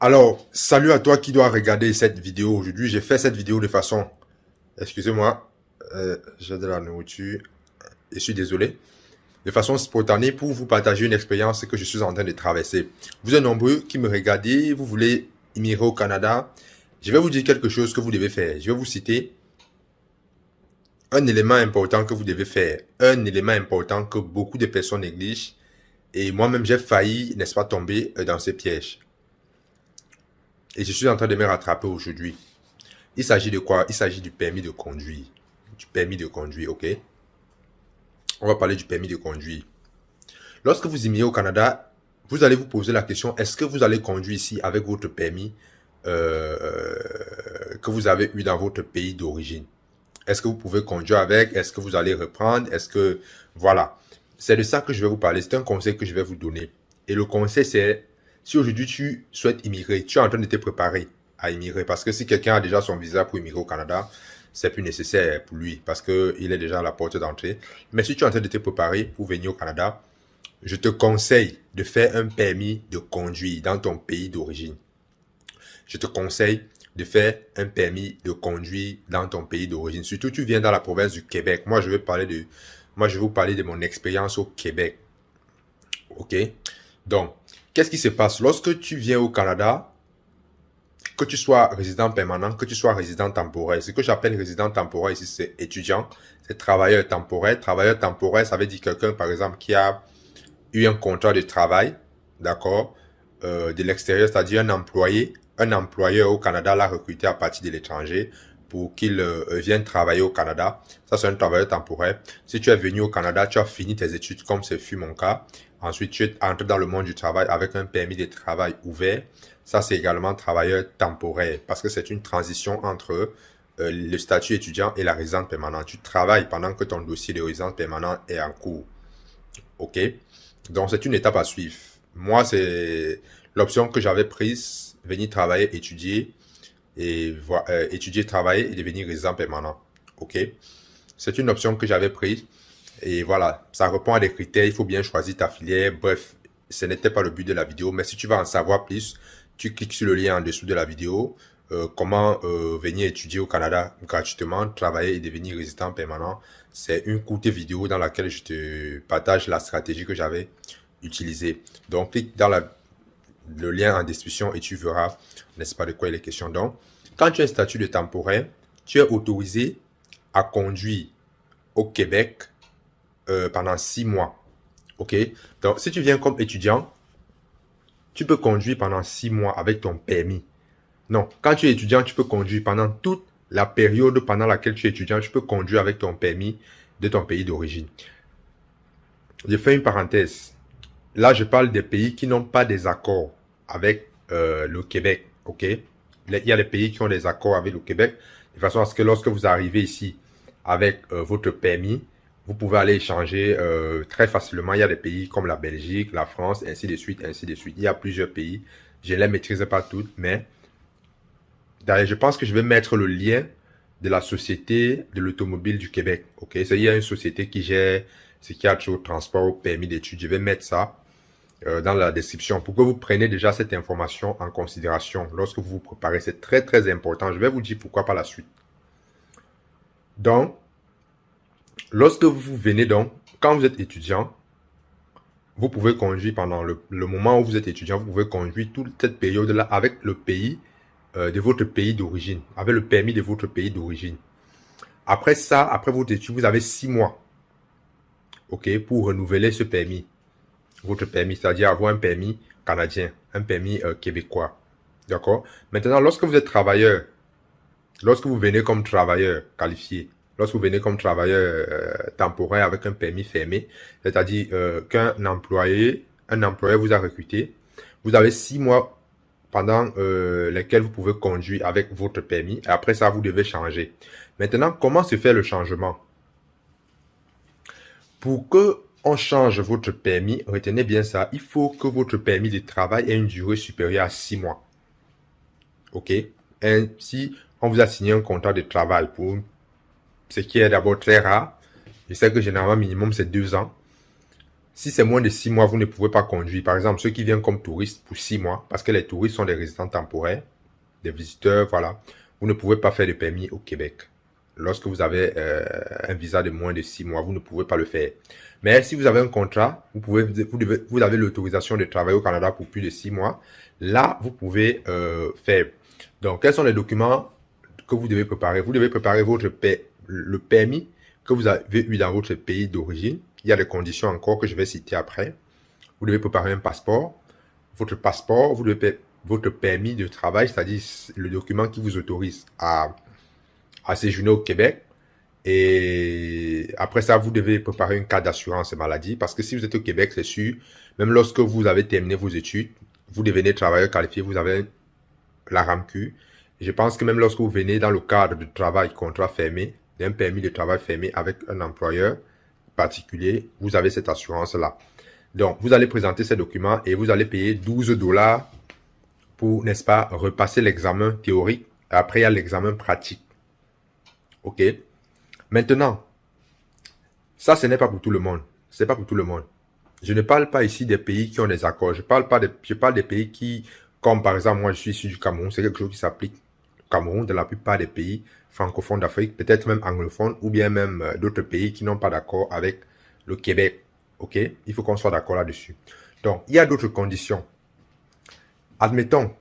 Alors, salut à toi qui dois regarder cette vidéo aujourd'hui. J'ai fait cette vidéo de façon, excusez-moi, j'ai de la nourriture, je suis désolé, de façon spontanée pour vous partager une expérience que je suis en train de traverser. Vous êtes nombreux qui me regardez, vous voulez immigrer au Canada. Je vais vous dire quelque chose que vous devez faire. Je vais vous citer un élément important que vous devez faire, un élément important que beaucoup de personnes négligent. Et moi-même, j'ai failli, n'est-ce pas, tomber dans ces pièges. Et je suis en train de me rattraper aujourd'hui. Il s'agit de quoi? Il s'agit du permis de conduire. Du permis de conduire, ok? On va parler du permis de conduire. Lorsque vous immigrez au Canada, vous allez vous poser la question, est-ce que vous allez conduire ici avec votre permis que vous avez eu dans votre pays d'origine? Est-ce que vous pouvez conduire avec? Est-ce que vous allez reprendre? Est-ce que... Voilà. C'est de ça que je vais vous parler. C'est un conseil que je vais vous donner. Et le conseil, c'est, si aujourd'hui tu souhaites immigrer, tu es en train de te préparer à immigrer. Parce que si quelqu'un a déjà son visa pour immigrer au Canada, c'est plus nécessaire pour lui parce qu'il est déjà à la porte d'entrée. Mais si tu es en train de te préparer pour venir au Canada, je te conseille de faire un permis de conduire dans ton pays d'origine. Je te conseille de faire un permis de conduire dans ton pays d'origine. Surtout, tu viens dans la province du Québec. Moi, je vais vous parler de mon expérience au Québec. OK? Donc, qu'est-ce qui se passe? Lorsque tu viens au Canada, que tu sois résident permanent, que tu sois résident temporaire. Ce que j'appelle résident temporaire ici, c'est étudiant, c'est travailleur temporaire. Travailleur temporaire, ça veut dire quelqu'un, par exemple, qui a eu un contrat de travail, d'accord, de l'extérieur, c'est-à-dire un employeur au Canada l'a recruté à partir de l'étranger pour qu'il vienne travailler au Canada. Ça, c'est un travailleur temporaire. Si tu es venu au Canada, tu as fini tes études comme ce fut mon cas. Ensuite, tu es entré dans le monde du travail avec un permis de travail ouvert. Ça, c'est également travailleur temporaire parce que c'est une transition entre le statut étudiant et la résidence permanente. Tu travailles pendant que ton dossier de résidence permanente est en cours. OK? Donc, c'est une étape à suivre. Moi, c'est l'option que j'avais prise, venir travailler, étudier, et étudier, travailler et devenir résident permanent. OK? C'est une option que j'avais prise. Et voilà, ça répond à des critères. Il faut bien choisir ta filière. Bref, ce n'était pas le but de la vidéo. Mais si tu veux en savoir plus, tu cliques sur le lien en dessous de la vidéo. Comment venir étudier au Canada gratuitement, travailler et devenir résident permanent. C'est une courte vidéo dans laquelle je te partage la stratégie que j'avais utilisée. Donc, clique dans le lien en description et tu verras, n'est-ce pas, de quoi il est question. Donc, quand tu as un statut de temporaire, tu es autorisé à conduire au Québec pendant 6 mois. OK? Donc, si tu viens comme étudiant, tu peux conduire pendant 6 mois avec ton permis. Non, quand tu es étudiant, tu peux conduire pendant toute la période pendant laquelle tu es étudiant, tu peux conduire avec ton permis de ton pays d'origine. Je fais une parenthèse. Là, je parle des pays qui n'ont pas des accords avec le Québec. OK? Il y a des pays qui ont des accords avec le Québec, de façon à ce que lorsque vous arrivez ici avec votre permis, vous pouvez aller échanger très facilement. Il y a des pays comme la Belgique, la France, ainsi de suite, ainsi de suite. Il y a plusieurs pays. Je ne les maîtrise pas toutes, mais d'ailleurs, je pense que je vais mettre le lien de la Société de l'automobile du Québec. OK? Il y a une société qui gère ce qui a au transport, permis d'études. Je vais mettre ça dans la description pour que vous preniez déjà cette information en considération lorsque vous vous préparez. C'est très, très important. Je vais vous dire pourquoi par la suite. Donc, lorsque vous venez donc, quand vous êtes étudiant, vous pouvez conduire pendant le moment où vous êtes étudiant, vous pouvez conduire toute cette période-là avec le pays de votre pays d'origine, avec le permis de votre pays d'origine. Après ça, après votre étude, vous avez 6 mois, OK, pour renouveler ce permis. Votre permis, c'est-à-dire avoir un permis canadien, un permis québécois. D'accord? Maintenant, lorsque vous êtes travailleur, lorsque vous venez comme travailleur qualifié, lorsque vous venez comme travailleur temporaire avec un permis fermé, c'est-à-dire qu'un employeur vous a recruté, vous avez 6 mois pendant lesquels vous pouvez conduire avec votre permis. Et après ça, vous devez changer. Maintenant, comment se fait le changement? Pour que on change votre permis, retenez bien ça, il faut que votre permis de travail ait une durée supérieure à 6 mois. OK? Ainsi, on vous a signé un contrat de travail pour ce qui est d'abord très rare. Je sais que généralement, minimum, c'est 2 ans. Si c'est moins de 6 mois, vous ne pouvez pas conduire. Par exemple, ceux qui viennent comme touristes pour 6 mois, parce que les touristes sont des résidents temporaires, des visiteurs, voilà. Vous ne pouvez pas faire de permis au Québec. Lorsque vous avez un visa de moins de 6 mois, vous ne pouvez pas le faire. Mais si vous avez un contrat, vous avez l'autorisation de travailler au Canada pour plus de 6 mois. Là, vous pouvez faire. Donc, quels sont les documents que vous devez préparer? Vous devez préparer le permis que vous avez eu dans votre pays d'origine. Il y a des conditions encore que je vais citer après. Vous devez préparer un passeport. Votre passeport, vous devez votre permis de travail, c'est-à-dire le document qui vous autorise à séjourner au Québec. Et après ça, vous devez préparer une carte d'assurance maladie parce que si vous êtes au Québec, c'est sûr, même lorsque vous avez terminé vos études, vous devenez travailleur qualifié, vous avez la RAMQ. Je pense que même lorsque vous venez dans le cadre de travail contrat fermé, d'un permis de travail fermé avec un employeur particulier, vous avez cette assurance-là. Donc, vous allez présenter ces documents et vous allez payer 12 $ pour, n'est-ce pas, repasser l'examen théorique. Après, il y a l'examen pratique. OK? Maintenant, ça, ce n'est pas pour tout le monde. C'est pas pour tout le monde. Je ne parle pas ici des pays qui ont des accords. Je parle des pays qui, comme par exemple, moi, je suis issu du Cameroun. C'est quelque chose qui s'applique au Cameroun, dans la plupart des pays francophones d'Afrique, peut-être même anglophones, ou bien même d'autres pays qui n'ont pas d'accord avec le Québec. OK? Il faut qu'on soit d'accord là-dessus. Donc, il y a d'autres conditions. Admettons,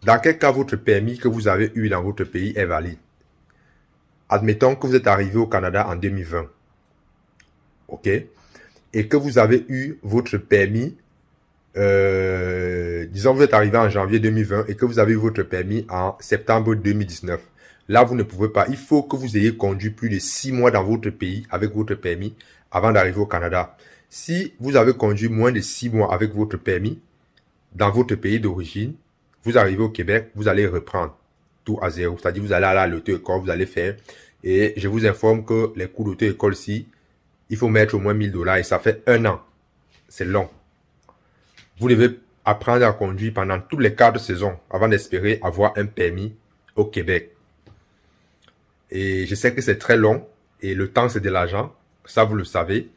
dans quel cas votre permis que vous avez eu dans votre pays est valide? Admettons que vous êtes arrivé au Canada en 2020. OK? Et que vous avez eu votre permis, disons vous êtes arrivé en janvier 2020 et que vous avez eu votre permis en septembre 2019. Là, vous ne pouvez pas. Il faut que vous ayez conduit plus de 6 mois dans votre pays avec votre permis avant d'arriver au Canada. Si vous avez conduit moins de 6 mois avec votre permis dans votre pays d'origine, vous arrivez au Québec, vous allez reprendre tout à zéro. C'est-à-dire, vous allez à l'auto-école, vous allez faire. Et je vous informe que les cours d'auto-école ici, il faut mettre au moins 1000 $ et ça fait 1 an. C'est long. Vous devez apprendre à conduire pendant toutes les 4 saisons avant d'espérer avoir un permis au Québec. Et je sais que c'est très long et le temps, c'est de l'argent. Ça, vous le savez.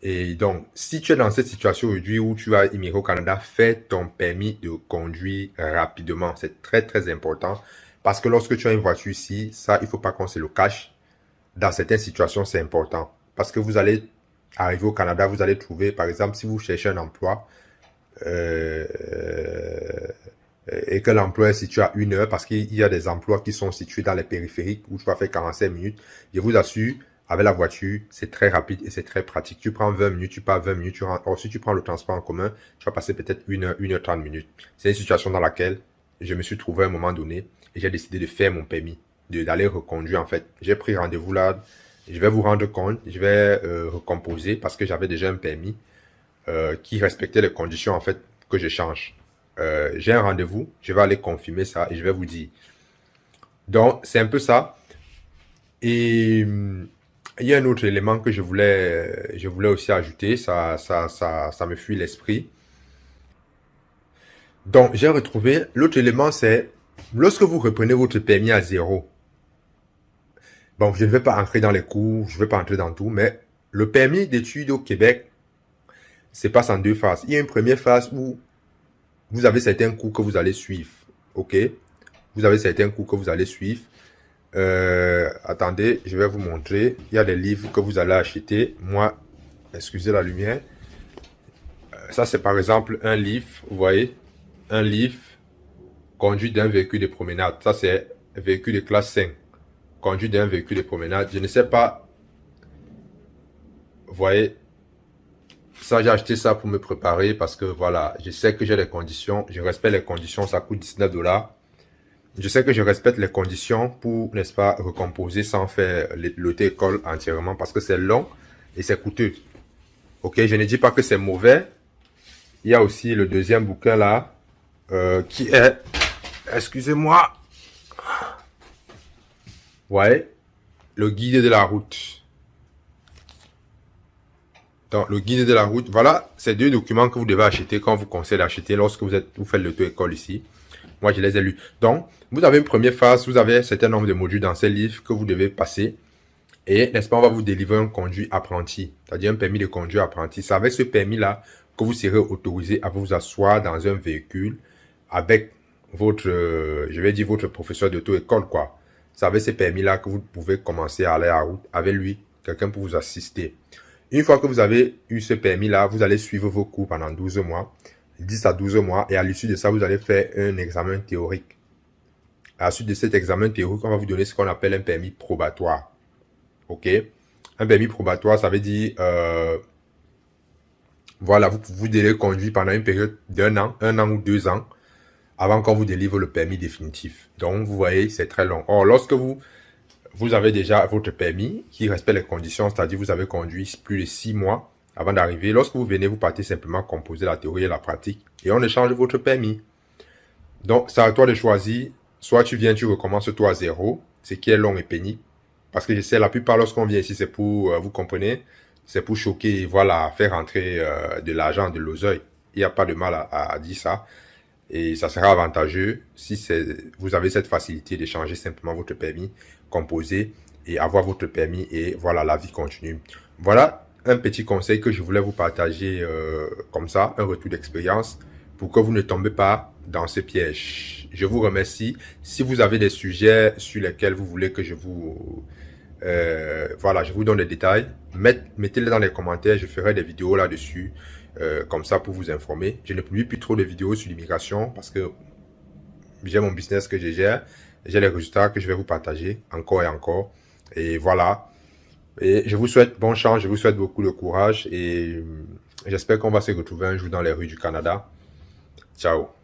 Et donc, si tu es dans cette situation aujourd'hui où tu vas immigrer au Canada, fais ton permis de conduire rapidement. C'est très, très important. Parce que lorsque tu as une voiture ici, ça, il ne faut pas qu'on se le cache. Dans certaines situations, c'est important. Parce que vous allez arriver au Canada, vous allez trouver, par exemple, si vous cherchez un emploi, et que l'emploi est situé à 1 heure, parce qu'il y a des emplois qui sont situés dans les périphériques où tu vas faire 45 minutes. Je vous assure, avec la voiture, c'est très rapide et c'est très pratique. Tu prends 20 minutes, tu pars 20 minutes, tu rentres. Or, si tu prends le transport en commun, tu vas passer peut-être 1 heure, 1 heure 30 minutes. C'est une situation dans laquelle je me suis trouvé à un moment donné et j'ai décidé de faire mon permis, d'aller reconduire en fait. J'ai pris rendez-vous là, je vais vous rendre compte, je vais recomposer parce que j'avais déjà un permis qui respectait les conditions en fait que je change. J'ai un rendez-vous, je vais aller confirmer ça et je vais vous dire. Donc, c'est un peu ça. Et il y a un autre élément que je voulais aussi ajouter, ça me fuit l'esprit. Donc, j'ai retrouvé, l'autre élément, c'est lorsque vous reprenez votre permis à zéro. Bon, je ne vais pas entrer dans les cours, je ne vais pas entrer dans tout, mais le permis d'études au Québec se passe en 2 phases. Il y a une première phase où vous avez certains cours que vous allez suivre. OK? Vous avez certains cours que vous allez suivre. Attendez, je vais vous montrer. Il y a des livres que vous allez acheter. Moi, excusez la lumière. Ça, c'est par exemple un livre. Vous voyez? Un livre conduit d'un véhicule de promenade. Ça, c'est un véhicule de classe 5. Conduit d'un véhicule de promenade. Je ne sais pas. Vous voyez? Ça, j'ai acheté ça pour me préparer parce que voilà, je sais que j'ai les conditions. Je respecte les conditions. Ça coûte 19 $. Je sais que je respecte les conditions pour, n'est-ce pas, recomposer sans faire l'auto-école entièrement parce que c'est long et c'est coûteux. Ok, je ne dis pas que c'est mauvais. Il y a aussi le deuxième bouquin là qui est, excusez-moi, ouais, le guide de la route. Donc, le guide de la route, voilà, c'est 2 documents que vous devez acheter quand on vous conseille d'acheter lorsque vous faites l'auto-école ici. Moi, je les ai lus. Donc, vous avez une première phase, vous avez un certain nombre de modules dans ces livres que vous devez passer. Et n'est-ce pas, on va vous délivrer un conduit apprenti, c'est-à-dire un permis de conduire apprenti. C'est avec ce permis-là que vous serez autorisé à vous asseoir dans un véhicule avec votre, je vais dire votre professeur d'auto-école, quoi. C'est avec ce permis-là que vous pouvez commencer à aller à route avec lui, quelqu'un pour vous assister. Une fois que vous avez eu ce permis-là, vous allez suivre vos cours pendant 12 mois, 10 à 12 mois, et à l'issue de ça, vous allez faire un examen théorique. À la suite de cet examen théorique, on va vous donner ce qu'on appelle un permis probatoire. OK? Un permis probatoire, ça veut dire, voilà, vous devez conduire pendant une période d'un an, 1 an ou 2 ans, avant qu'on vous délivre le permis définitif. Donc, vous voyez, c'est très long. Or, lorsque vous avez déjà votre permis qui respecte les conditions, c'est-à-dire vous avez conduit plus de 6 mois avant d'arriver. Lorsque vous venez, vous partez simplement composer la théorie et la pratique et on échange votre permis. Donc, c'est à toi de choisir. Soit tu viens, tu recommences toi à zéro, ce qui est long et pénible. Parce que je sais, la plupart, lorsqu'on vient ici, c'est pour, vous comprenez, c'est pour choquer, voilà, faire rentrer de l'argent, de l'oseille. Il n'y a pas de mal à dire ça. Et ça sera avantageux si vous avez cette facilité de changer simplement votre permis, composer et avoir votre permis et voilà, la vie continue. Voilà un petit conseil que je voulais vous partager comme ça, un retour d'expérience pour que vous ne tombez pas dans ce piège. Je vous remercie. Si vous avez des sujets sur lesquels vous voulez que je vous... voilà, je vous donne des détails. Mettez-les dans les commentaires, je ferai des vidéos là-dessus. Comme ça pour vous informer. Je ne publie plus trop de vidéos sur l'immigration parce que j'ai mon business que je gère. J'ai les résultats que je vais vous partager encore et encore. Et voilà. Et je vous souhaite bon chance, je vous souhaite beaucoup de courage et j'espère qu'on va se retrouver un jour dans les rues du Canada. Ciao.